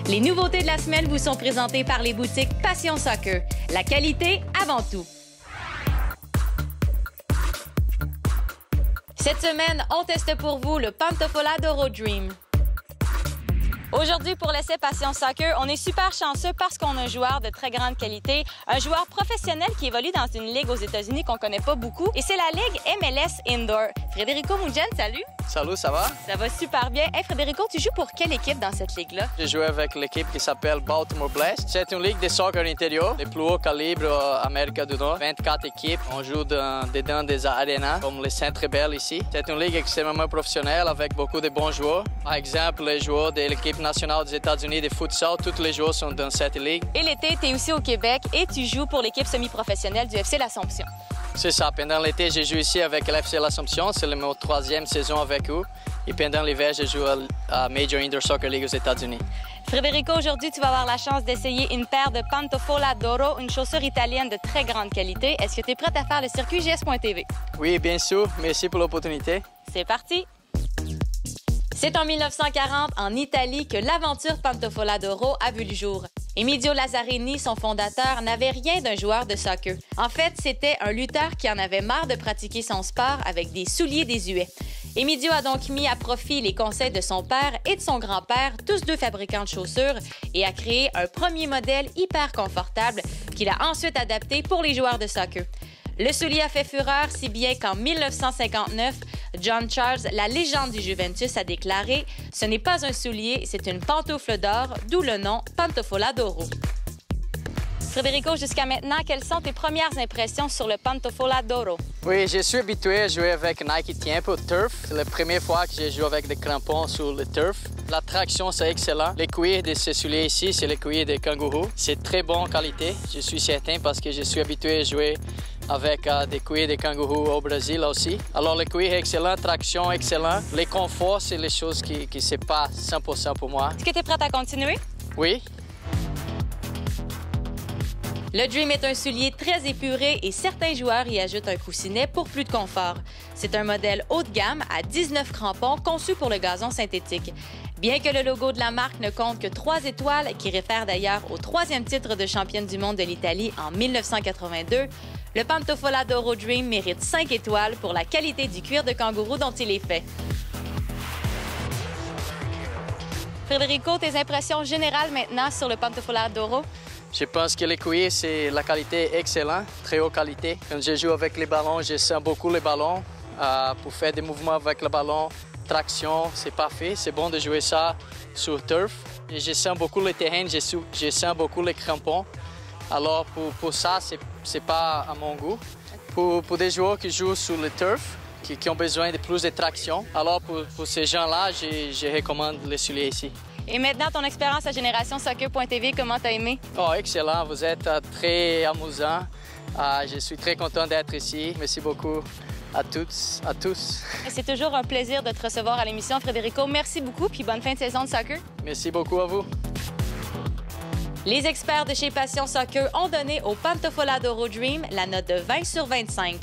Les nouveautés de la semaine vous sont présentées par les boutiques Passion Soccer. La qualité avant tout. Cette semaine, on teste pour vous le Pantofola Doro Dream. Aujourd'hui, pour l'essai Passion Soccer, on est super chanceux parce qu'on a un joueur de très grande qualité, un joueur professionnel qui évolue dans une ligue aux États-Unis qu'on connaît pas beaucoup, et c'est la ligue MLS Indoor. Federico Mugen, salut! Salut, ça va? Ça va super bien. Hey Federico, tu joues pour quelle équipe dans cette ligue-là? J'ai joué avec l'équipe qui s'appelle Baltimore Blast. C'est une ligue de soccer intérieur, le plus haut calibre Amérique du Nord. 24 équipes. On joue dedans des arénas, comme le Centre Bell ici. C'est une ligue extrêmement professionnelle avec beaucoup de bons joueurs. Par exemple, les joueurs de l'équipe nationale des États-Unis de futsal, tous les joueurs sont dans cette ligue. Et l'été, tu es aussi au Québec et tu joues pour l'équipe semi-professionnelle du FC L'Assomption. C'est ça. Pendant l'été, je joue ici avec l'FC L'Assomption. C'est ma troisième saison avec eux. Et pendant l'hiver, je joue à Major Indoor Soccer League aux États-Unis. Federico, aujourd'hui, tu vas avoir la chance d'essayer une paire de Pantofola Doro, une chaussure italienne de très grande qualité. Est-ce que tu es prête à faire le circuit GS.tv? Oui, bien sûr. Merci pour l'opportunité. C'est parti! C'est en 1940, en Italie, que l'aventure Pantofola Doro a vu le jour. Emidio Lazzarini, son fondateur, n'avait rien d'un joueur de soccer. En fait, c'était un lutteur qui en avait marre de pratiquer son sport avec des souliers désuets. Emidio a donc mis à profit les conseils de son père et de son grand-père, tous deux fabricants de chaussures, et a créé un premier modèle hyper confortable qu'il a ensuite adapté pour les joueurs de soccer. Le soulier a fait fureur, si bien qu'en 1959, John Charles, la légende du Juventus, a déclaré « Ce n'est pas un soulier, c'est une pantoufle d'or, d'où le nom Pantofola Doro ». Federico, jusqu'à maintenant, quelles sont tes premières impressions sur le Pantofola Doro? Oui, je suis habitué à jouer avec Nike Tiempo Turf. C'est la première fois que je joue avec des crampons sur le turf. La traction, c'est excellent. Le cuir de ce soulier ici, c'est le cuir de kangourou. C'est très bonne qualité, je suis certain, parce que je suis habitué à jouer avec des cuirs de kangourou au Brésil aussi. Alors, le cuir est excellent, traction excellent. Le confort, c'est les choses qui c'est pas 100% pour moi. Est-ce que tu es prête à continuer? Oui. Le Dream est un soulier très épuré et certains joueurs y ajoutent un coussinet pour plus de confort. C'est un modèle haut de gamme à 19 crampons conçu pour le gazon synthétique. Bien que le logo de la marque ne compte que 3 étoiles, qui réfère d'ailleurs au 3e titre de championne du monde de l'Italie en 1982, le Pantofola Doro Dream mérite 5 étoiles pour la qualité du cuir de kangourou dont il est fait. Federico, tes impressions générales maintenant sur le Pantofola Doro? Je pense que le cuir, c'est la qualité excellente, très haute qualité. Quand je joue avec les ballons, je sens beaucoup les ballons. Pour faire des mouvements avec le ballon, traction, c'est parfait. C'est bon de jouer ça sur turf. Et je sens beaucoup le terrain, je sens beaucoup les crampons. Alors pour ça, c'est pas à mon goût. Pour des joueurs qui jouent sur le turf, qui ont besoin de plus de traction, alors pour ces gens-là, je recommande le soulier ici. Et maintenant, ton expérience à Génération Soccer.tv, comment t'as aimé? Oh, excellent, vous êtes très amusant. Je suis très content d'être ici. Merci beaucoup à toutes, à tous. C'est toujours un plaisir de te recevoir à l'émission, Federico. Merci beaucoup, puis bonne fin de saison de soccer. Merci beaucoup à vous. Les experts de chez Passion Soccer ont donné au Pantofola Doro Dream la note de 20 sur 25.